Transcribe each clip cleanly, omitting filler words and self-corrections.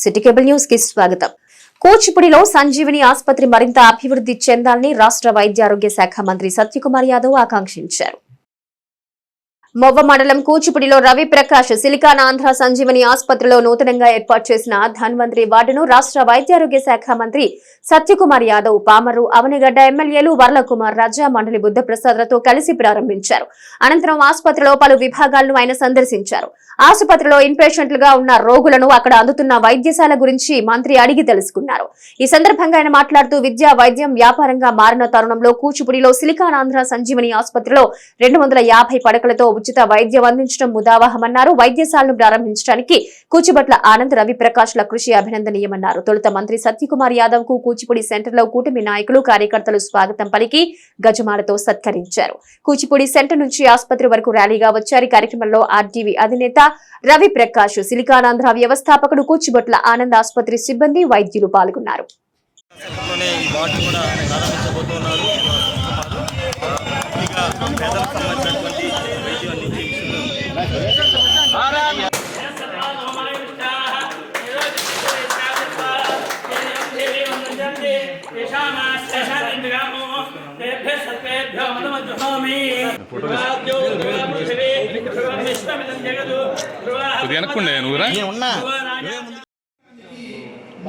City cable news కి స్వాగతం. కూచిపూడిలో సంజీవని ఆసుపత్రి మరింత అభివృద్ధి చెందాలని రాష్ట్ర వైద్య ఆరోగ్య శాఖ మంత్రి సత్యకుమార్ యాదవ్ ఆకాంక్షించారు. మొవ్వ మండలం కూచిపూడిలో రవి ప్రకాష్ సిలికాన్ ఆంధ్ర సంజీవని ఆసుపత్రిలో నూతనంగా ఏర్పాటు చేసిన ధన్వంతరి వార్డును రాష్ట్ర వైద్యారోగ్య శాఖ మంత్రి సత్యకుమార్ యాదవ్, పామరు, అవనిగడ్డ ఎమ్మెల్యేలు వర్లకుమార్ రాజా, మండలి బుద్ధప్రసాద్లతో కలిసి ప్రారంభించారు. అనంతరం ఆసుపత్రిలో పలు విభాగాలను ఆయన సందర్శించారు. ఆసుపత్రిలో ఇన్పేషెంట్లుగా ఉన్న రోగులను, అక్కడ అందుతున్న వైద్యశాల గురించి మంత్రి అడిగి తెలుసుకున్నారు. ఈ సందర్భంగా ఆయన మాట్లాడుతూ విద్యా, వైద్యం వ్యాపారంగా మారిన తరుణంలో కూచిపూడిలో సిలికాన్ ఆంధ్ర సంజీవని ఆసుపత్రిలో 250 పడకలతో ఉచిత వైద్యం అందించడం ముదావహమన్నారు. వైద్యశాలను ప్రారంభించడానికి కూచిభట్ల ఆనంద్, రవి ప్రకాష్ ల కృషి అభినందనీయమన్నారు. తొలుత మంత్రి సత్యకుమార్ యాదవ్ కు కూచిపూడి సెంటర్లో కూటమి నాయకులు, కార్యకర్తలు స్వాగతం పలికి గజమాలతో సత్కరించారు. కూచిపూడి సెంటర్ నుంచి ఆసుపత్రి వరకు ర్యాలీగా వచ్చారు. కార్యక్రమంలో ఆర్టీవీ అధినేత రవి ప్రకాష్, సిలికాన్ ఆంధ్ర వ్యవస్థాపకుడు, కూచిభట్ల ఆనంద్ ఆసుపత్రి సిబ్బంది, వైద్యులు పాల్గొన్నారు.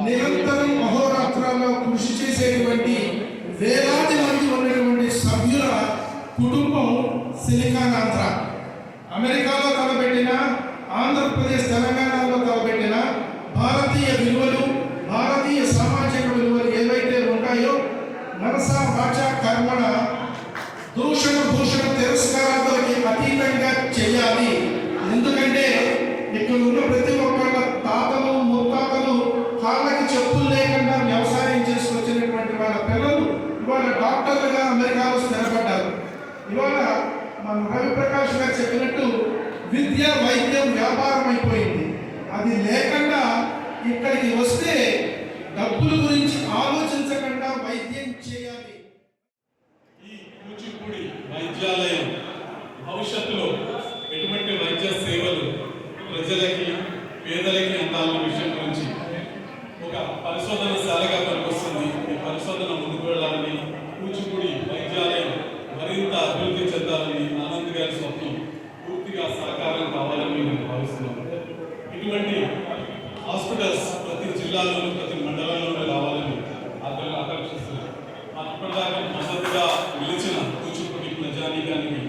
నిరంతరం అహోరాత్రాల్లో కృషి చేసేటువంటి వేలాది మంది ఉన్నటువంటి సభ్యుల కుటుంబం సిలికాన్ ఆంధ్ర. అమెరికాలో తలపెట్టిన, ఆంధ్రప్రదేశ్, తెలంగాణలో తలపెట్టిన భారతీయ విలువలు, భారతీయ సామాజిక విలువలు ఏవైతే ఉంటాయో మనస వాచ కర్మణ దూషణ భూషణ తిరస్కారాలకి అతీతంగా చేయాలి. ఎందుకంటే ఇక్కడ ఉన్న ప్రతి ఒక్కళ్ళ తాతలు, ముత్తాతలు కాళ్ళకి చెప్పులు లేకుండా వ్యవసాయం చేసుకొచ్చినటువంటి వాళ్ళ పిల్లలు ఇవాళ డాక్టర్లుగా అమెరికాలో స్థిరపడ్డారు. ఇవాళ మన రవి ప్రకాష్ గారు చెప్పినట్టు విద్య, వైద్యం వ్యాపారం అయిపోయింది. అది లేకుండా ఇక్కడికి వస్తే డబ్బుల గురించి ఆలోచించకుండా వైద్యం చేయాలి. ఈ కూచిపూడి వైద్యాలయం భవిష్యత్తులో ఎటువంటి వైద్య సేవలు ప్రజలకి, పేదలకి అందాలన్న విషయం గురించి ఒక పరిశోధనశాలగా పనికొస్తుంది. ఈ పరిశోధన ముందుకు వెళ్ళాలని, కూచిపూడి వైద్యాలయం మరింత అభివృద్ధి చెందాలని ఆనంద్ గారి స్వప్నం పూర్తిగా సహకారం కావాలని నేను భావిస్తున్నాను. ఇటువంటి హాస్పిటల్స్ ప్రతి జిల్లాలోనూ, ప్రతి మండలంలోనూ రావాలని ఆకాంక్షిస్తున్నాను. ఇప్పటిదాకా మద్దతుగా నిలిచిన కూచిపూడి ప్రజానీకానికి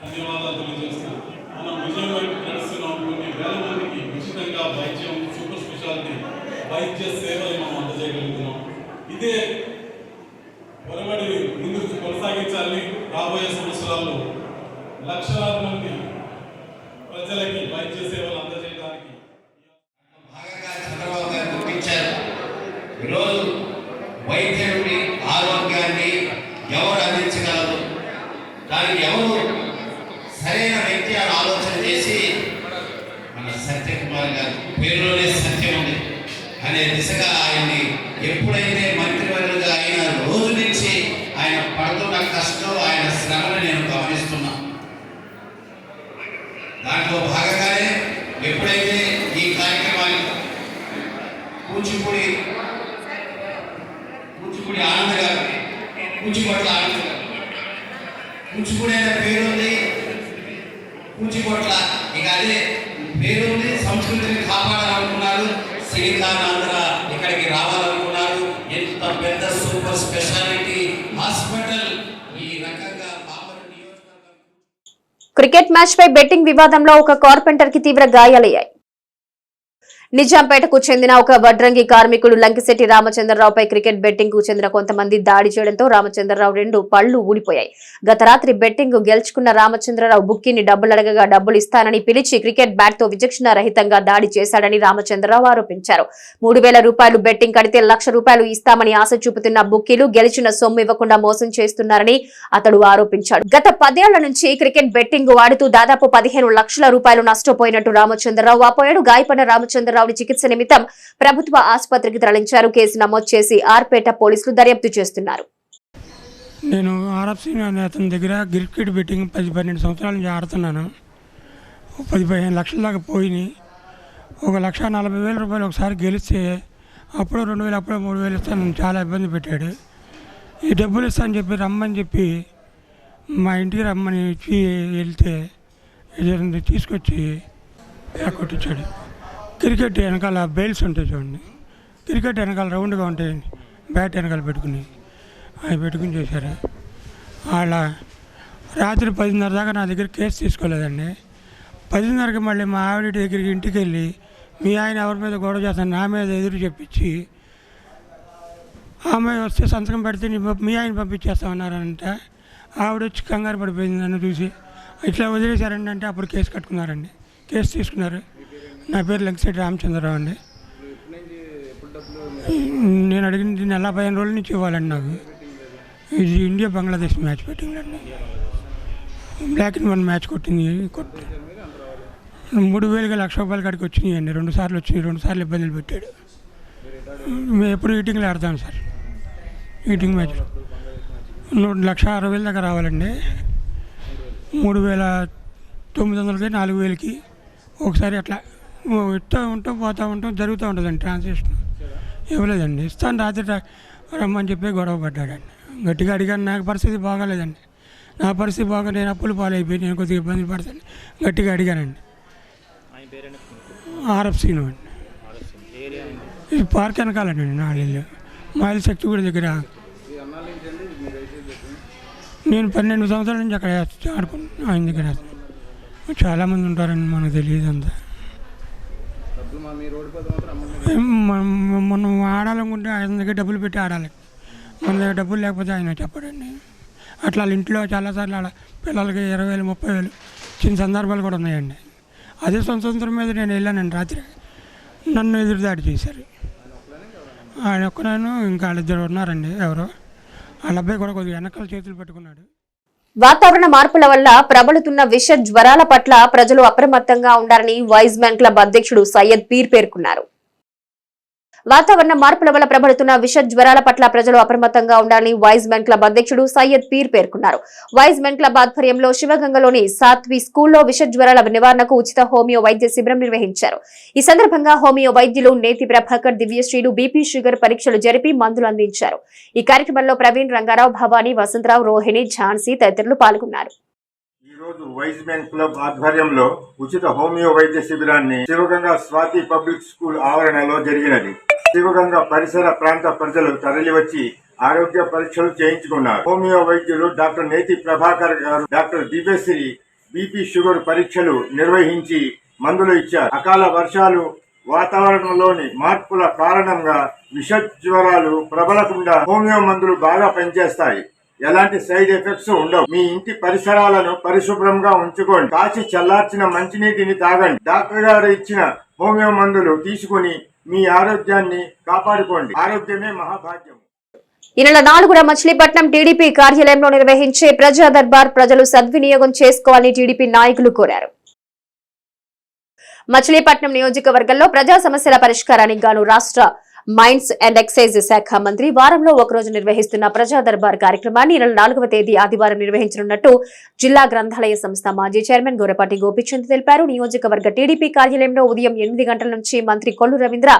ధన్యవాదాలు తెలియజేస్తున్నాను. మనం విజయం వైపు నడుస్తున్నాం. కొన్ని వేల మందికి ఉచితంగా వైద్యం, సూపర్ స్పెషాలిటీ వైద్య సేవలు మనం అందజేయగలుగుతున్నాం. ఇదే పొరబడి ముందుకు కొనసాగించాలని. రాబోయే సంవత్సరాల్లో లక్షలాది మంది ప్రజలకి వైద్య సేవలు అందజేయడానికి చంద్రబాబు గారు గుర్తించారు. ఈరోజు వైద్యుడి ఆరోగ్యాన్ని ఎవరు అందించగలరు, దానికి ఎవరు సరైన వ్యక్తి అని ఆలోచన చేసి మన సత్యకుమార్ గారు పేరులోనే సత్యం ఉంది అనే దిశగా ఆయన్ని ఎప్పుడైతే మంత్రివర్యులుగా అయిన రోజు నుంచి ఆయన పడుతున్న కష్టం, ఆయన శ్రమను నేను గమనిస్తున్నా. దాంట్లో భాగంగానే ఎప్పుడైతే ఈ కార్యక్రమాన్ని కూచిపూడి ఆనంద్ గారు, కూచిభట్ల ఆనంద్ గారు, కూచిపూడి అనే పేరుంది, కూచిభట్ల ఇక అదే పేరుంది. సంస్కృతిని కాపాడాలనుకున్నారు. సిలికాన్ ఆంధ్ర ఇక్కడికి రావాలనుకున్నారు. ఎంత పెద్ద సూపర్ స్పెషాలిటీ హాస్పిటల్ ఈ రకంగా క్రికెట్ మ్యాచ్ పై బెట్టింగ్ వివాదంలో ఒక కార్పెంటర్ కి తీవ్ర గాయాలయ్యాయి. నిజాంపేటకు చెందిన ఒక వడ్రంగి కార్మికుడు లంకిశెట్టి రామచంద్రరావుపై క్రికెట్ బెట్టింగ్ కు చెందిన కొంతమంది దాడి చేయడంతో రామచంద్రరావు 2 పళ్లు ఊడిపోయాయి. గత రాత్రి బెట్టింగ్ గెలుచుకున్న రామచంద్రరావు బుక్కీని డబ్బులు అడగగా డబ్బులు ఇస్తానని పిలిచి క్రికెట్ బ్యాట్ తో విచక్షణ రహితంగా దాడి చేశాడని రామచంద్రరావు ఆరోపించారు. 3000 రూపాయలు బెట్టింగ్ కడితే ₹1,00,000 ఇస్తామని ఆశ చూపుతున్న బుక్కీలు గెలిచిన సొమ్ము ఇవ్వకుండా మోసం చేస్తున్నారని అతడు ఆరోపించాడు. గత 10 ఏళ్ల నుంచి క్రికెట్ బెట్టింగ్ వాడుతూ దాదాపు 15 లక్షల రూపాయలు నష్టపోయినట్టు రామచంద్రరావు వాపోయాడు. గాయపడిన రామచంద్రరావు చికిత్స నిమిత్తం ప్రభుత్వ ఆసుపత్రికి తరలించారు. కేసు నమోదు చేసి ఆర్పేట పోలీసులు దర్యాప్తు చేస్తున్నారు. నేను ఆర్ఎఫ్ శ్రీనివాస్ అతని దగ్గర క్రికెట్ బెట్టింగ్ 10-12 సంవత్సరాల నుంచి ఆడుతున్నాను. 10-15 లక్షల దాకా పోయినాయి. 1,40,000 ఒకసారి గెలిస్తే అప్పుడు 2,000 అప్పుడు 3,000 ఇస్తాను చాలా ఇబ్బంది పెట్టాడు. ఈ డబ్బులు ఇస్తాను చెప్పి రమ్మని చెప్పి మా ఇంటికి రమ్మని ఇచ్చి వెళ్తే తీసుకొచ్చి కొట్టించాడు. క్రికెట్ వెనకాల బెయిల్స్ ఉంటాయి చూడండి, క్రికెట్ వెనకాల రౌండ్గా ఉంటాయి, బ్యాట్ వెనకాల పెట్టుకుని అవి పెట్టుకుని చేశారు. అలా రాత్రి 10:30 దాకా నా దగ్గర కేసు తీసుకోలేదండి. 10:30కి మళ్ళీ మా ఆవిడ దగ్గరికి ఇంటికి వెళ్ళి మీ ఆయన ఎవరి మీద గొడవ చేస్తాను నా మీద ఎదురు చెప్పించి ఆమె వస్తే సంతకం పెడితే మీ ఆయన పంపించేస్తామన్నారంటే ఆవిడ వచ్చి కంగారు పడిపోయింది నన్ను చూసి. ఇట్లా వదిలేశారండి అంటే అప్పుడు కేసు కట్టుకున్నారండి, కేసు తీసుకున్నారు. నా పేరు లంకిశెట్టి రామచంద్రరావు అండి. నేను అడిగింది నెల 15 రోజుల నుంచి ఇవ్వాలండి నాకు. ఇది ఇండియా బంగ్లాదేశ్ మ్యాచ్ పెట్టింగ్ అండి, బ్లాక్ అండ్ 1 మ్యాచ్ కొట్టింది. 3,000కి ₹1,00,000 కాడికి వచ్చినాయి అండి. 2 సార్లు వచ్చినాయి, 2 సార్లు ఇబ్బందులు పెట్టాడు. మేము ఎప్పుడు ఈటింగ్లో ఆడతాం సార్, ఈటింగ్ మ్యాచ్ 1,60,000 దాకా రావాలండి. 3,900కి 4,000కి ఒకసారి అట్లా ఇస్తూ ఉంటాం, పోతూ ఉంటాం, జరుగుతూ ఉంటుందండి. ట్రాన్సాక్షన్ ఇవ్వలేదండి. ఇస్తాను రాత్రి రమ్మని చెప్పి గొడవ పడ్డాడండి. గట్టిగా అడిగాను, నాకు పరిస్థితి బాగాలేదండి, నా పరిస్థితి బాగా, నేను అప్పులు పాలైపోయి నేను కొద్దిగా ఇబ్బంది పడతాను, గట్టిగా అడిగానండి. ఆర్ఎఫ్సీను అండి, ఇది పార్క్ వెనకాలండి నాలుగు మైల్ శక్తి కూడా దగ్గర. నేను 12 సంవత్సరాల నుంచి అక్కడ ఆడుకుంటున్నాను ఆయన దగ్గర. చాలామంది ఉంటారండి, మనకు తెలియదు అంతా. మనం ఆడాలనుకుంటే ఆయన దగ్గర డబ్బులు పెట్టి ఆడాలి, మన దగ్గర డబ్బులు లేకపోతే ఆయన చెప్పడండి. అట్లా ఇంట్లో చాలాసార్లు అలా పిల్లలకి 20,000 30,000 చిన్న సందర్భాలు కూడా ఉన్నాయండి. అదే స్వతంత్రం మీద నేను వెళ్ళానండి. రాత్రి నన్ను ఎదురుదాడి చేశారు. ఆయన ఒక్కనైనా ఇంకా వాళ్ళిద్దరు ఉన్నారండి, ఎవరో వాళ్ళ అబ్బాయి కూడా కొద్దిగా వెనకాల చేతులు పెట్టుకున్నాడు. వాతావరణ మార్పుల వల్ల ప్రబలుతున్న విష జ్వరాల పట్ల ప్రజలు అప్రమత్తంగా ఉండాలని వైజ్ మ్యాన్ క్లబ్ అధ్యక్షుడు సయ్యద్ పీర్ పేర్కొన్నారు. వాతావరణ మార్పుల వల్ల ప్రబలుతున్న విష జ్వరాల పట్ల ప్రజలు అప్రమత్తంగా ఉండాలని వైజ్ మ్యాన్ క్లబ్ అధ్యక్షుడు సయ్యద్ పీర్ పేర్కొన్నారు. వైజ్ మ్యాన్ క్లబ్ ఆధ్వర్యంలో శివగంగలోని సాత్వి స్కూల్లో విష జ్వరాల నివారణకు ఉచిత హోమియో వైద్య శిబిరం నిర్వహించారు. ఈ సందర్భంగా హోమియో వైద్యులు నేతి ప్రభాకర్, దివ్యశ్రీలు బీపీ షుగర్ పరీక్షలు జరిపి మందులు అందించారు. ఈ కార్యక్రమంలో ప్రవీణ్, రంగారావు, భవానీ, వసంతరావు, రోహిణి, ఝాన్సీ తదితరులు పాల్గొన్నారు. ఈరోజు వైజ్ మ్యాన్ క్లబ్ ఆధ్వర్యంలో ఉచిత హోమియో వైద్య శిబిరాన్ని శివగంగా స్వాతి పబ్లిక్ స్కూల్ ఆవరణలో జరిగినది. శివగంగా పరిసర ప్రాంత ప్రజలు తరలివచ్చి ఆరోగ్య పరీక్షలు చేయించుకున్నారు. హోమియో వైద్యులు డాక్టర్ నేతి ప్రభాకర్ గారు, డాక్టర్ దివ్యశ్రీ బీపీ షుగర్ పరీక్షలు నిర్వహించి మందులు ఇచ్చారు. అకాల వర్షాలు, వాతావరణంలోని మార్పుల కారణంగా విష జ్వరాలు ప్రబలకుండా హోమియో మందులు బాగా పనిచేస్తాయి. ఎలాంటి సైడ్ ఎఫెక్ట్స్ ఉండవు. మీ ఇంటి పరిసరాలను పరిశుభ్రంగా ఉంచుకోండి. కాచి చల్లార్చిన మంచినీటిని తాగండి. డాక్టర్ గారు ఇచ్చిన హోమియో మందులు తీసుకుని మీ ఆరోగ్యాన్ని కాపాడుకోండి. ఆరోగ్యమే మహాభాగ్యం. ఈ నెల 4న మచిలీపట్నం టీడీపీ కార్యాలయంలో నిర్వహించే ప్రజా దర్బార్ ప్రజలు సద్వినియోగం చేసుకోవాలని టీడీపీ నాయకులు కోరారు. మచిలీపట్నం నియోజకవర్గంలో ప్రజా సమస్యల పరిష్కారానికి గాను రాష్ట్ర మైన్స్ అండ్ ఎక్సైజ్ శాఖ మంత్రి వారంలో ఒకరోజు నిర్వహిస్తున్న ప్రజా దర్బార్ కార్యక్రమాన్ని ఈ నెల 4వ తేదీ ఆదివారం నిర్వహించనున్నట్టు జిల్లా గ్రంథాలయ సంస్థ మాజీ చైర్మన్ గోరపాటి గోపిచంద్ తెలిపారు. నియోజకవర్గ టీడీపీ కార్యాలయంలో ఉదయం 8 గంటల నుంచి మంత్రి కొల్లు రవీంద్ర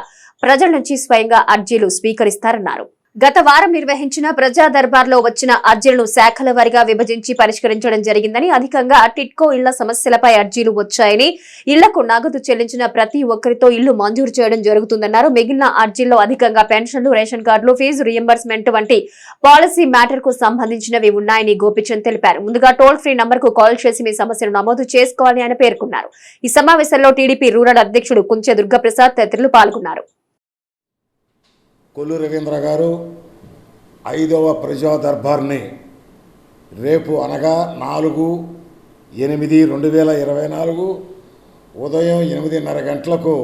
ప్రజల నుంచి స్వయంగా అర్జీలు స్వీకరిస్తారన్నారు. గత వారం నిర్వహించిన ప్రజా దర్బార్లో వచ్చిన అర్జీలను శాఖల వారీగా విభజించి పరిష్కరించడం జరిగిందని, అధికంగా టిట్కో ఇళ్ల సమస్యలపై అర్జీలు వచ్చాయని, ఇళ్లకు నగదు చెల్లించిన ప్రతి ఒక్కరితో ఇళ్లు మంజూరు చేయడం జరుగుతుందన్నారు. మిగిలిన అర్జీల్లో అధికంగా పెన్షన్లు, రేషన్ కార్డులు, ఫీజు రియంబర్స్మెంట్ వంటి పాలసీ మ్యాటర్ కు సంబంధించినవి ఉన్నాయని గోపిచంద్ తెలిపారు. ముందుగా టోల్ ఫ్రీ నంబర్ కు కాల్ చేసి మీ సమస్యను నమోదు చేసుకోవాలని ఆయన పేర్కొన్నారు. ఈ సమావేశంలో టీడీపీ రూరల్ అధ్యక్షుడు కుంచె దుర్గప్రసాద్ తదితరులు పాల్గొన్నారు. కొల్లు రవీంద్ర గారు 5వ ప్రజా దర్బార్ని రేపు అనగా 4/8/2024 ఉదయం 8:30 గంటలకు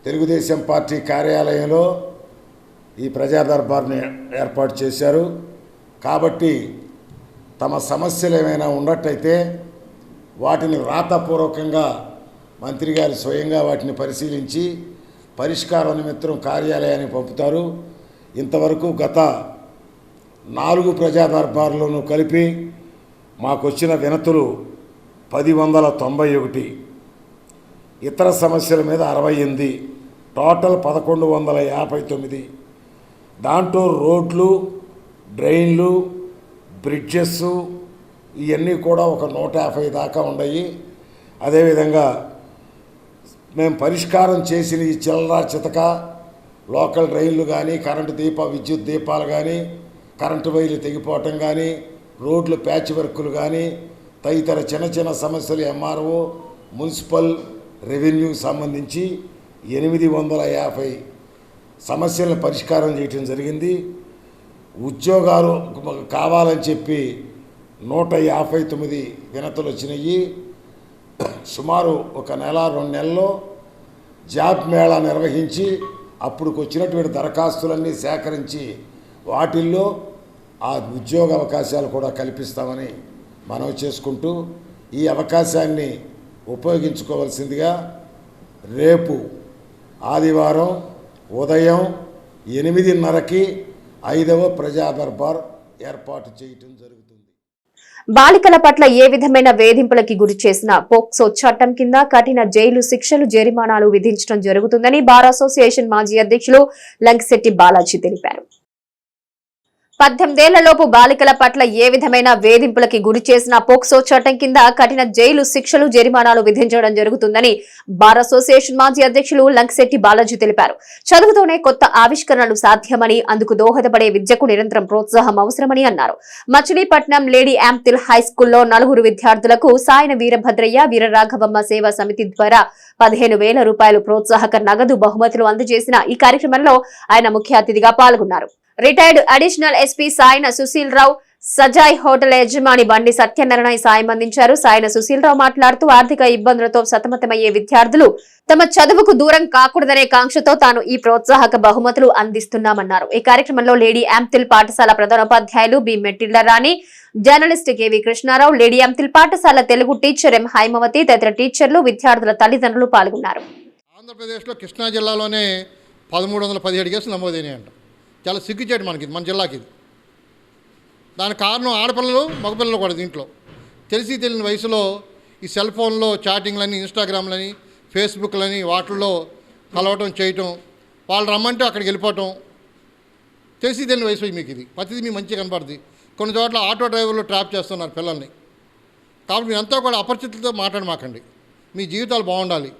తెలుగుదేశం పార్టీ కార్యాలయంలో ఈ ప్రజా దర్బార్ని ఏర్పాటు చేశారు. కాబట్టి తమ సమస్యలు ఏమైనా ఉన్నట్టయితే వాటిని వ్రాతపూర్వకంగా మంత్రి గారు స్వయంగా వాటిని పరిశీలించి పరిష్కార నిమిత్తం కార్యాలయానికి పంపుతారు. ఇంతవరకు గత 4 ప్రజా దర్బార్లను కలిపి మాకు వచ్చిన వినతులు 1091. ఇతర సమస్యల మీద 68, టోటల్ 1159. దాంట్లో రోడ్లు, డ్రైన్లు, బ్రిడ్జెస్ ఇవన్నీ కూడా ఒక 150 దాకా ఉన్నాయి. అదేవిధంగా మేము పరిష్కారం చేసిన ఈ చిల్లరా చితక లోకల్ డ్రైన్లు కానీ, విద్యుత్ దీపాలు కానీ, కరెంటు వైర్లు తెగిపోవటం కానీ, రోడ్లు ప్యాచ్ వర్కులు కానీ, తదితర చిన్న చిన్న సమస్యలు ఎంఆర్ఓ, మున్సిపల్, రెవెన్యూకి సంబంధించి 850 సమస్యలను పరిష్కారం చేయటం జరిగింది. ఉద్యోగాలు కావాలని చెప్పి 159 వినతులు వచ్చినాయి. సుమారు 1 నెల 2 నెలల్లో జాబ్ మేళా నిర్వహించి అప్పుడుకు వచ్చినటువంటి దరఖాస్తులన్నీ సేకరించి వాటిల్లో ఆ ఉద్యోగ అవకాశాలు కూడా కల్పిస్తామని మనవి చేసుకుంటూ ఈ అవకాశాన్ని ఉపయోగించుకోవాల్సిందిగా రేపు ఆదివారం ఉదయం 8:30కి 5వ ప్రజా దర్బార్ ఏర్పాటు చేయటం జరుగుతుంది. బాలికల పట్ల ఏ విధమైన వేధింపులకి గురి చేసిన పోక్సో చట్టం కింద కఠిన జైలు శిక్షలు, జరిమానాలు విధించడం జరుగుతుందని బార్ అసోసియేషన్ మాజీ అధ్యక్షులు లంకిశెట్టి బాలాజీ తెలిపారు. 18 ఏళ్లలోపు బాలికల పట్ల ఏ విధమైన వేధింపులకి గురి చేసిన పోక్సో చట్టం కింద కఠిన జైలు శిక్షలు, జరిమానాలు విధించడం జరుగుతుందని బార్ అసోసియేషన్ మాజీ అధ్యక్షులు లంకిశెట్టి బాలాజీ తెలిపారు. చదువుతోనే కొత్త ఆవిష్కరణలు సాధ్యమని, అందుకు దోహదపడే విద్యకు నిరంతరం ప్రోత్సాహం అవసరమని అన్నారు. మచిలీపట్నం లేడీ యాంప్తిల్ హై స్కూల్లో 4 విద్యార్థులకు సాయన వీరభద్రయ్య, వీరరాఘవమ్మ సేవా సమితి ద్వారా 15,000 రూపాయలు ప్రోత్సాహక నగదు బహుమతులు అందజేసిన ఈ కార్యక్రమంలో ఆయన ముఖ్య అతిథిగా పాల్గొన్నారు. రిటైర్డ్ అడిషనల్ ఎస్పీ సాయన సుశీల్ రావు, సజాయ్ హోటల్ యజమాని బండి సత్యనారాయణ సాయం అందించారు. సాయన సుశీల్ రావు మాట్లాడుతూ ఆర్థిక ఇబ్బందులతో సతమతమయ్యే విద్యార్థులు తమ చదువుకు దూరం కాకూడదనే కాంక్షతో తాను ఈ ప్రోత్సాహక బహుమతులు అందిస్తున్నామన్నారు. ఈ కార్యక్రమంలో లేడీ యాంప్తిల్ పాఠశాల ప్రధానోపాధ్యాయులు బి మెట్టిళ్ల రాణి, జర్నలిస్ట్ కెవి కృష్ణారావు, లేడీ యాంప్తిల్ పాఠశాల తెలుగు టీచర్ ఎం హైమవతి తదితర టీచర్లు, విద్యార్థుల తల్లిదండ్రులు పాల్గొన్నారు. ఆంధ్రప్రదేశ్లో కృష్ణా జిల్లాలోనే 1317 కేసులు నమోదైనాయంట. చాలా సిగ్గుచేటు మన జిల్లాకి ఇది. దానికి కారణం ఆడపిల్లలు, మగపిల్లలు కూడా. దీంట్లో తెలియని వయసులో ఈ సెల్ ఫోన్లో చాటింగ్లని, ఇన్స్టాగ్రామ్లని, ఫేస్బుక్లని వాటిల్లో కలవటం చేయటం, వాళ్ళు రమ్మంటే అక్కడికి వెళ్ళిపోవటం. తెలియని వయసు మీకు ఇది. ప్రతిదీ మీకు మంచిగా కనపడుతుంది. కొన్ని చోట్ల ఆటో డ్రైవర్లు ట్రాప్ చేస్తున్నారు పిల్లల్ని. కాబట్టి మీరంతా కూడా అపరిచితులతో మాట్లాడమాకండి. మీ జీవితాలు బాగుండాలి.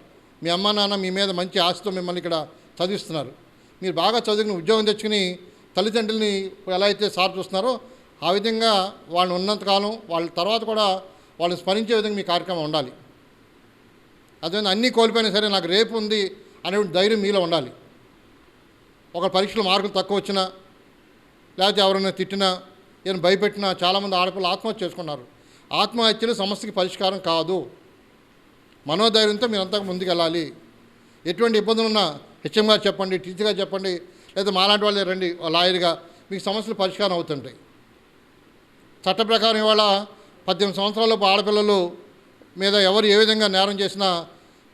మీ అమ్మ నాన్న మీ మీద మంచి ఆశతో మిమ్మల్ని ఇక్కడ చదివిస్తున్నారు. మీరు బాగా చదువుకుని ఉద్యోగం తెచ్చుకుని తల్లిదండ్రులని ఎలా అయితే సార్ చూస్తున్నారో ఆ విధంగా వాళ్ళు ఉన్నంతకాలం వాళ్ళ తర్వాత కూడా వాళ్ళని స్మరించే విధంగా మీ కార్యక్రమం ఉండాలి. అదే అన్నీ కోల్పోయినా సరే నాకు రేపు ఉంది అనే ధైర్యం మీలో ఉండాలి. ఒక పరీక్షలో మార్కులు తక్కువ వచ్చినా, లేకపోతే ఎవరైనా తిట్టినా, ఏమైనా భయపెట్టినా చాలామంది ఆడపిల్లలు ఆత్మహత్య చేసుకున్నారు. ఆత్మహత్యలు సమస్యకి పరిష్కారం కాదు. మనోధైర్యంతో మీరంతా ముందుకు వెళ్ళాలి. ఎటువంటి ఇబ్బందులు ఉన్నా హెచ్ఎం గారు చెప్పండి, టీచర్ గారు చెప్పండి, లేదా మాలాంటి వాళ్ళే రండి లాయర్గా, మీకు సమస్యలు పరిష్కారం అవుతుంటాయి. చట్ట ప్రకారం ఇవాళ 18 సంవత్సరాలలోపు ఆడపిల్లలు మీద ఎవరు ఏ విధంగా నేరం చేసినా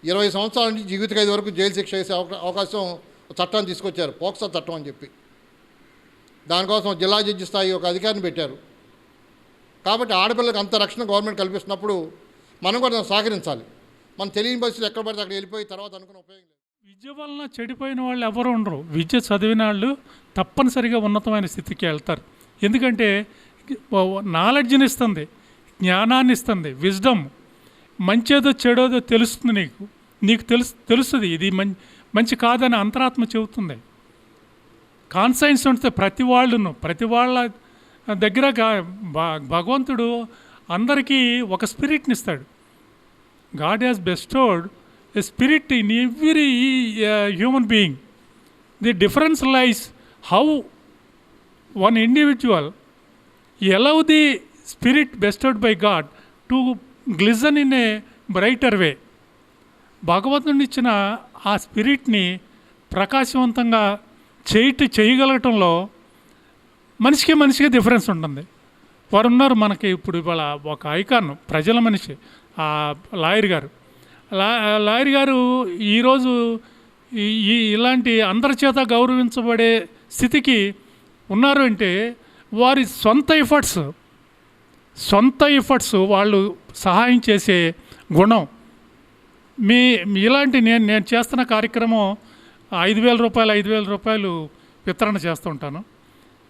20 సంవత్సరాల నుంచి జీవిత ఖైదు వరకు జైలు శిక్ష వేసే అవకాశం చట్టాన్ని తీసుకొచ్చారు, పోక్సో చట్టం అని చెప్పి. దానికోసం జిల్లా జడ్జి స్థాయి ఒక అధికారిని పెట్టారు. కాబట్టి ఆడపిల్లలకు అంత రక్షణ గవర్నమెంట్ కల్పిస్తున్నప్పుడు మనం కూడా సహకరించాలి. మనం తెలియని పరిస్థితులు ఎక్కడ పడితే అక్కడ వెళ్ళిపోయి తర్వాత అనుకున్న ఉపయోగం లేదు. విద్య వలన చెడిపోయిన వాళ్ళు ఎవరు ఉండరు. విద్య చదివిన వాళ్ళు తప్పనిసరిగా ఉన్నతమైన స్థితికి వెళ్తారు. ఎందుకంటే నాలెడ్జ్ని ఇస్తుంది, జ్ఞానాన్ని ఇస్తుంది, విజ్డమ్. మంచేదో చెడోదో తెలుస్తుంది. నీకు తెలుస్తుంది ఇది మంచి కాదని అంతరాత్మ చెబుతుంది. కాన్సైన్స్ ఉంటే ప్రతి వాళ్ళ దగ్గర భగవంతుడు అందరికీ ఒక స్పిరిట్ని ఇస్తాడు. God has bestowed a spirit in every human being. The difference lies how one individual allow the spirit bestowed by God to glisten in a brighter way. భగవంతుని ఇచ్చిన ఆ స్పిరిట్ని ప్రకాశవంతంగా చేయగలగటంలో మనిషికి డిఫరెన్స్ ఉంటుంది. వారు ఉన్నారు మనకి ఇప్పుడు ఇవాళ ఒక ఐకాన్, ప్రజల మనిషి లాయర్ గారు ఈరోజు ఇలాంటి అందరి చేత గౌరవించబడే స్థితికి ఉన్నారు అంటే వారి సొంత ఎఫర్ట్స్ వాళ్ళు సహాయం చేసే గుణం. ఇలాంటి నేను చేస్తున్న కార్యక్రమం 5,000 రూపాయలు వితరణ చేస్తుంటాను.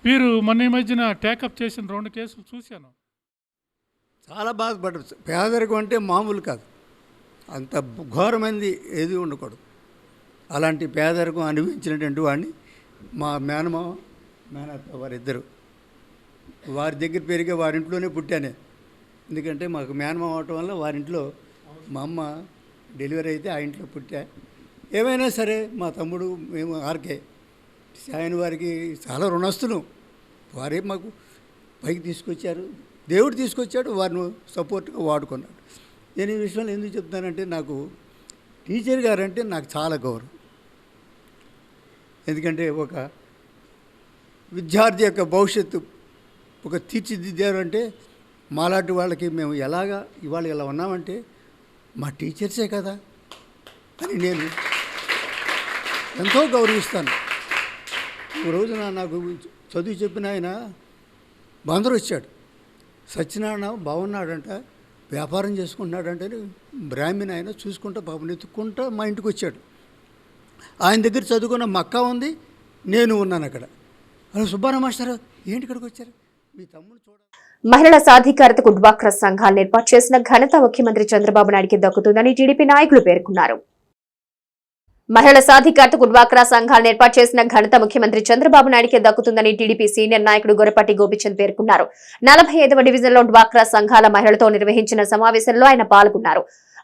వీరు మొన్న ఈ మధ్యన టేకప్ చేసిన 2 కేసులు చూశాను. చాలా బాధపడ్డారు. పేదరికం అంటే మామూలు కాదు, అంత ఘోరమైంది ఏది ఉండకూడదు. అలాంటి పేదరికం అనుభవించినటువంటి వాడిని మా మేనత్త వారిద్దరు, వారి దగ్గర పెరిగే వారింట్లోనే పుట్టానే. ఎందుకంటే మాకు మేనమామ అవటం వల్ల వారింట్లో మా అమ్మ డెలివరీ అయితే ఆ ఇంట్లో పుట్టా. ఏమైనా సరే మా తమ్ముడు మేము ఆర్కే ఆయన వారికి చాలా రుణస్తులు. వారే మాకు పైకి తీసుకొచ్చారు, దేవుడు తీసుకొచ్చాడు, వారిని సపోర్ట్గా వాడుకున్నాడు. నేను ఈ విషయంలో ఎందుకు చెప్తానంటే, నాకు టీచర్ గారంటే నాకు చాలా గౌరవం. ఎందుకంటే ఒక విద్యార్థి యొక్క భవిష్యత్తు ఒక తీర్చిదిద్దారు అంటే, మాలాంటి వాళ్ళకి మేము ఎలాగా ఇవాళ ఇలా ఉన్నామంటే మా టీచర్సే కదా అని నేను ఎంతో గౌరవిస్తాను. ఒక రోజున నాకు చదువు చెప్పిన ఆయన బందరు వచ్చాడు. సత్యనారాయణ బాగున్నాడంట, వ్యాపారం చేసుకుంటున్నాడంటే, బ్రాహ్మణ ఆయన చూసుకుంటా పాపం ఎత్తుక్కుంటా మా ఇంటికి వచ్చాడు. ఆయన దగ్గర చదువుకున్న మక్క ఉంది, నేను ఉన్నాను అక్కడ. అలా సుబ్బారావు మాస్టర్ ఏంటి ఇక్కడికి వచ్చారు, మీ తమ్ముడు చూడ. మహిళల సాధికారతకు డ్వాక్రా సంఘాలను ఏర్పాటు చేసిన ఘనత ముఖ్యమంత్రి చంద్రబాబు నాయుడుకి దక్కుతుందని టీడీపీ నాయకులు పేర్కొన్నారు. మహిళల సాధికారతకు డ్వాక్రా సంఘాలను ఏర్పాటు చేసిన ఘనత ముఖ్యమంత్రి చంద్రబాబు నాయుడుకి దక్కుతుందని టీడీపీ సీనియర్ నాయకుడు గొరపాటి గోపిచంద్ పేర్కొన్నారు. 45వ డివిజన్లో డ్వాక్రా సంఘాల మహిళలతో నిర్వహించిన సమావేశంలో ఆయన పాల్గొన్నారు.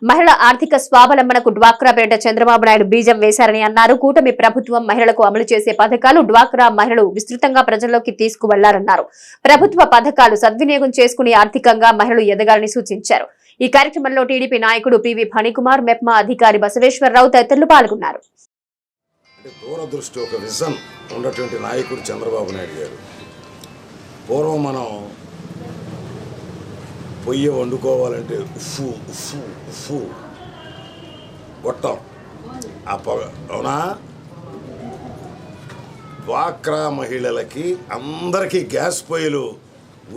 మహిళల ఆర్థిక స్వావలంబనకు డ్వాక్రా పేరిట చంద్రబాబు నాయుడు బీజం వేశారని అన్నారు. కూటమి ప్రభుత్వం మహిళలకు అమలు చేసే పథకాలు డ్వాక్రా మహిళలు విస్తృతంగా ప్రజల్లోకి తీసుకువెళ్లారన్నారు. ప్రభుత్వ పథకాలు సద్వినియోగం చేసుకుని ఆర్థికంగా మహిళలు ఎదగాలని సూచించారు. ఈ కార్యక్రమంలో టీడీపీ నాయకుడు పివి ఫణికుమార్, మెప్మా అధికారి బసవేశ్వరరావు తదితరులు పాల్గొన్నారు. దూరదృష్టి, ఒక విజన్ ఉన్నటువంటి నాయకుడు చంద్రబాబు నాయుడు గారు. పూర్వం మనం పొయ్యి వండుకోవాలంటే ఉఫ్ఫు ఉఫ్ఫు ఉఫ్ఫు కొట్టాం ఆ పొగ, అవునా? డ్వాక్రా మహిళలకి అందరికీ గ్యాస్ పొయ్యిలు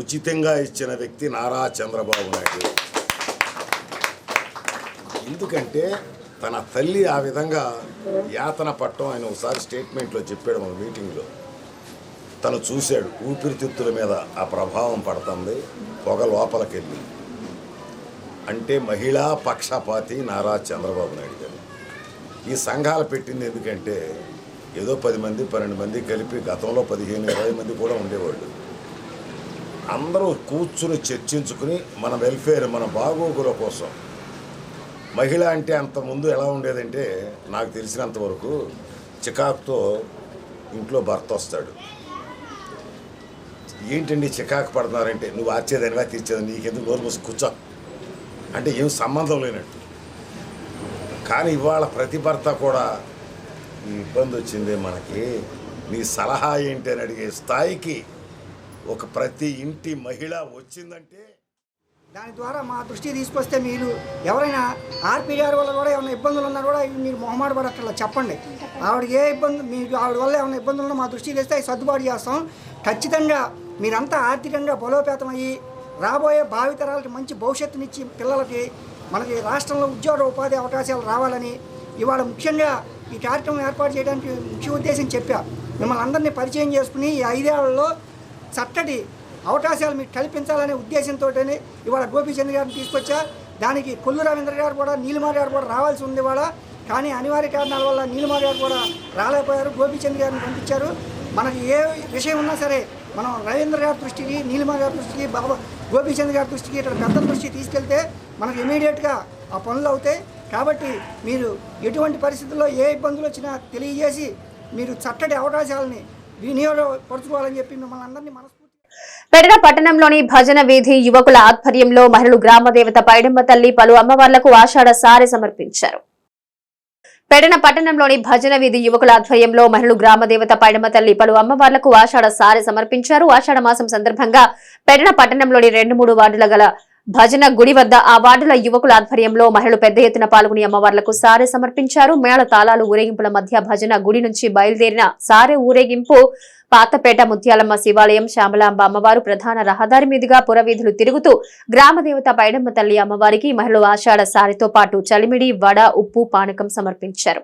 ఉచితంగా ఇచ్చిన వ్యక్తి నారా చంద్రబాబు నాయుడు. ఎందుకంటే తన తల్లి ఆ విధంగా యాతన పట్టడం ఆయన ఒకసారి స్టేట్మెంట్లో చెప్పాడు మన మీటింగ్లో. తను చూశాడు, ఊపిరితిత్తుల మీద ఆ ప్రభావం పడుతుంది, పొగ లోపలికి వెళ్ళి. అంటే మహిళా పక్షపాతి నారా చంద్రబాబు నాయుడు గారు. ఈ సంఘాలు పెట్టింది ఎందుకంటే, ఏదో 10 మంది 12 మంది కలిపి, గతంలో 15-20 మంది కూడా ఉండేవాళ్ళు. అందరూ కూర్చుని చర్చించుకుని మన వెల్ఫేర్, మన బాగోగుల కోసం. మహిళ అంటే అంతకుముందు ఎలా ఉండేదంటే, నాకు తెలిసినంతవరకు చికాకుతో ఇంట్లో భర్త వస్తాడు. ఏంటండి చికాకు పడుతున్నారంటే, నువ్వు ఆర్చేదానివా తీర్చేదని, నీకెందుకు నోరు మూసి కూర్చో అంటే ఏం సంబంధం లేనట్టు. కానీ ఇవాళ ప్రతి భర్త కూడా ఈ ఇబ్బంది వచ్చిందే మనకి, నీ సలహా ఏంటి అని అడిగే స్థాయికి ఒక ప్రతి ఇంటి మహిళ వచ్చిందంటే, దాని ద్వారా మా దృష్టికి తీసుకొస్తే మీరు ఎవరైనా ఆర్పీఆర్ వల్ల కూడా ఏమైనా ఇబ్బందులు ఉన్నా కూడా మీరు మొహమాట పడట్లా చెప్పండి. ఆవిడకి ఏ ఇబ్బంది, మీకు ఆవిడ వల్ల ఏమైనా ఇబ్బందులు ఉన్నా మా దృష్టికి తెస్తే అవి సర్దుబాటు చేస్తాం. ఖచ్చితంగా మీరంతా ఆర్థికంగా బలోపేతమయ్యి రాబోయే భావితరాలకి మంచి భవిష్యత్తునిచ్చి పిల్లలకి మనకి రాష్ట్రంలో ఉద్యోగ ఉపాధి అవకాశాలు రావాలని ఇవాళ ముఖ్యంగా ఈ కార్యక్రమం ఏర్పాటు చేయడానికి ముఖ్య ఉద్దేశం చెప్పా. మిమ్మల్ని అందరినీ పరిచయం చేసుకుని ఈ 5 ఏళ్లలో చక్కటి అవకాశాలు మీకు కల్పించాలనే ఉద్దేశంతో ఇవాళ గోపీచంద్ గారిని తీసుకొచ్చా. దానికి కొల్లు రవీంద్ర గారు కూడా, నీలిమ గారు కూడా రావాల్సి ఉంది ఇవాళ. కానీ అనివార్య కారణాల వల్ల నీలిమ గారు కూడా రాలేకపోయారు, గోపీచంద్ గారిని పంపించారు. మనకి ఏ విషయం ఉన్నా సరే మనం రవీంద్ర గారి దృష్టికి, నీలిమ గారి దృష్టికి, గోపీచంద్ గారి దృష్టికి, ఇక్కడ పెద్దల దృష్టికి తీసుకెళ్తే మనకు ఇమీడియట్గా ఆ పనులు అవుతాయి. కాబట్టి మీరు ఎటువంటి పరిస్థితుల్లో ఏ ఇబ్బందులు వచ్చినా తెలియజేసి మీరు చక్కటి అవకాశాలని వినియోగపరచుకోవాలని చెప్పి మిమ్మల్ని అందరినీ మనస్ఫూర్తిగా. పెడన పట్టణంలోని భజన వీధి యువకుల ఆధ్వర్యంలో మహిళలు గ్రామదేవత పైడమ్మ తల్లి పలు అమ్మవార్లకు ఆషాఢ సారె సమర్పించారు. పెడన పట్టణంలోని భజన వీధి యువకుల ఆధ్వర్యంలో మహిళలు గ్రామదేవత పైడమ్మ తల్లి పలు అమ్మవార్లకు ఆషాఢ సారె సమర్పించారు. ఆషాఢ మాసం సందర్భంగా పెడన పట్టణంలోని 2-3 వార్డుల గల భజన గుడి వద్ద ఆ వార్డుల యువకుల ఆధ్వర్యంలో మహిళలు పెద్ద ఎత్తున పాల్గొని అమ్మవార్లకు సారె సమర్పించారు. మేళ తాళాలు ఊరేగింపుల మధ్య భజన గుడి నుంచి బయలుదేరిన సారె ఊరేగింపు పాతపేట ముత్యాలమ్మ శివాలయం శ్యామలాంబ అమ్మవారు ప్రధాన రహదారి మీదుగా పురవీధులు తిరుగుతూ గ్రామదేవత పైడమ్మ తల్లి అమ్మవారికి మహిళలు ఆషాఢ సారితో పాటు చలిమిడి వడ ఉప్పు పానకం సమర్పించారు.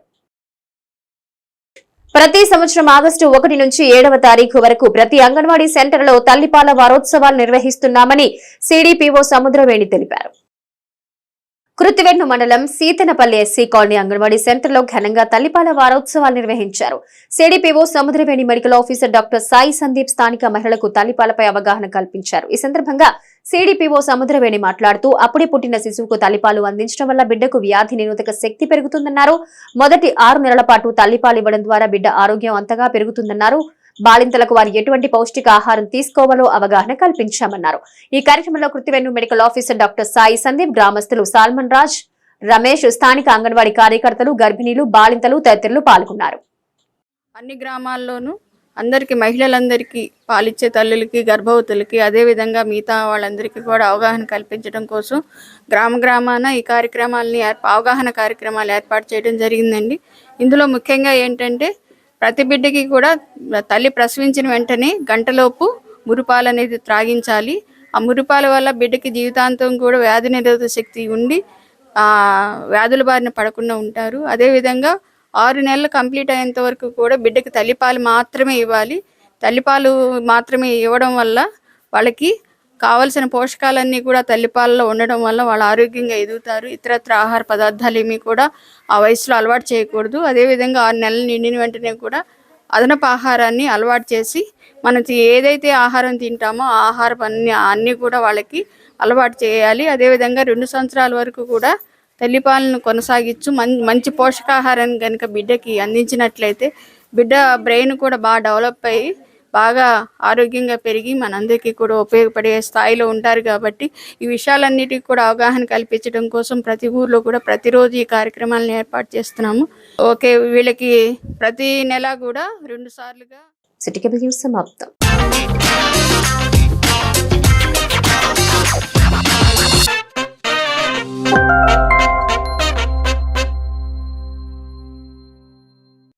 ప్రతి సంవత్సరం ఆగస్టు 1 నుంచి 7వ తారీఖు వరకు ప్రతి అంగన్వాడీ సెంటర్లో తల్లిపాల వారోత్సవాలు నిర్వహిస్తున్నామని సిడిపిఓ సముద్రవేణి తెలిపారు. కృత్తివెన్ను మండలం సీతనపల్లి ఎస్సీ కాలనీ అంగన్వాడీ సెంటర్లో ఘనంగా తల్లిపాల వారోత్సవాలు నిర్వహించారు. CDPO Samudraveni medical officer doctor Sai Sandeep స్థానిక మహిళలకు తల్లిపాలపై అవగాహన కల్పించారు. ఈ సందర్భంగా సిడిపిఓ సముద్రవేణి మాట్లాడుతూ అప్పుడే పుట్టిన శిశువుకు తల్లిపాలు అందించడం వల్ల బిడ్డకు వ్యాధి నిరోధక శక్తి పెరుగుతుందన్నారు. మొదటి 6 నెలల పాటు తల్లిపాలు ఇవ్వడం ద్వారా బిడ్డ ఆరోగ్యం అంతగా పెరుగుతుందన్నారు. బాలింతలకు వారు ఎటువంటి పౌష్టికాహారం తీసుకోవాలో అవగాహన కల్పించామన్నారు. ఈ కార్యక్రమంలో Kruthivennu medical officer doctor Sai Sandeep, గ్రామస్తులు సాల్మన్ రాజ్, రమేష్, స్థానిక అంగన్వాడీ కార్యకర్తలు, గర్భిణీలు, బాలింతలు తదితరులు పాల్గొన్నారు. అన్ని గ్రామాల్లోనూ అందరికీ మహిళలందరికీ పాలిచ్చే తల్లులకి, గర్భవతులకి, అదేవిధంగా మిగతా వాళ్ళందరికీ కూడా అవగాహన కల్పించడం కోసం గ్రామాన ఈ కార్యక్రమాలని అవగాహన కార్యక్రమాలు ఏర్పాటు చేయడం జరిగిందండి. ఇందులో ముఖ్యంగా ఏంటంటే ప్రతి బిడ్డకి కూడా తల్లి ప్రసవించిన వెంటనే గంటలోపు మురుపాలు అనేది త్రాగించాలి. ఆ మురుపాల వల్ల బిడ్డకి జీవితాంతం కూడా వ్యాధి నిరోధక శక్తి ఉండి వ్యాధుల బారిన పడకుండా ఉంటారు. అదేవిధంగా 6 నెలలు కంప్లీట్ అయ్యేంత వరకు కూడా బిడ్డకి తల్లిపాలు మాత్రమే ఇవ్వాలి. తల్లిపాలు మాత్రమే ఇవ్వడం వల్ల వాళ్ళకి కావలసిన పోషకాలన్నీ కూడా తల్లిపాలలో ఉండడం వల్ల వాళ్ళు ఆరోగ్యంగా ఎదుగుతారు. ఇతరత్ర ఆహార పదార్థాలు ఏమీ కూడా ఆ వయసులో అలవాటు చేయకూడదు. అదేవిధంగా 6 నెలలు నిండిన వెంటనే కూడా అదనపు ఆహారాన్ని అలవాటు చేసి మనం ఏదైతే ఆహారం తింటామో ఆ ఆహారం అన్నీ కూడా వాళ్ళకి అలవాటు చేయాలి. అదేవిధంగా 2 సంవత్సరాల వరకు కూడా తల్లిపాలను కొనసాగించు మంచి పోషకాహారాన్ని కనుక బిడ్డకి అందించినట్లయితే బిడ్డ బ్రెయిన్ కూడా బాగా డెవలప్ అయ్యి బాగా ఆరోగ్యంగా పెరిగి మనందరికీ కూడా ఉపయోగపడే స్థాయిలో ఉంటారు. కాబట్టి ఈ విషయాలన్నిటికీ కూడా అవగాహన కల్పించడం కోసం ప్రతి ఊర్లో కూడా ప్రతిరోజు ఈ కార్యక్రమాలను ఏర్పాటు చేస్తున్నాము. ఓకే, వీళ్ళకి ప్రతి నెల కూడా 2 సార్లుగా సిటీ కేబుల్ న్యూస్ సమాప్తం.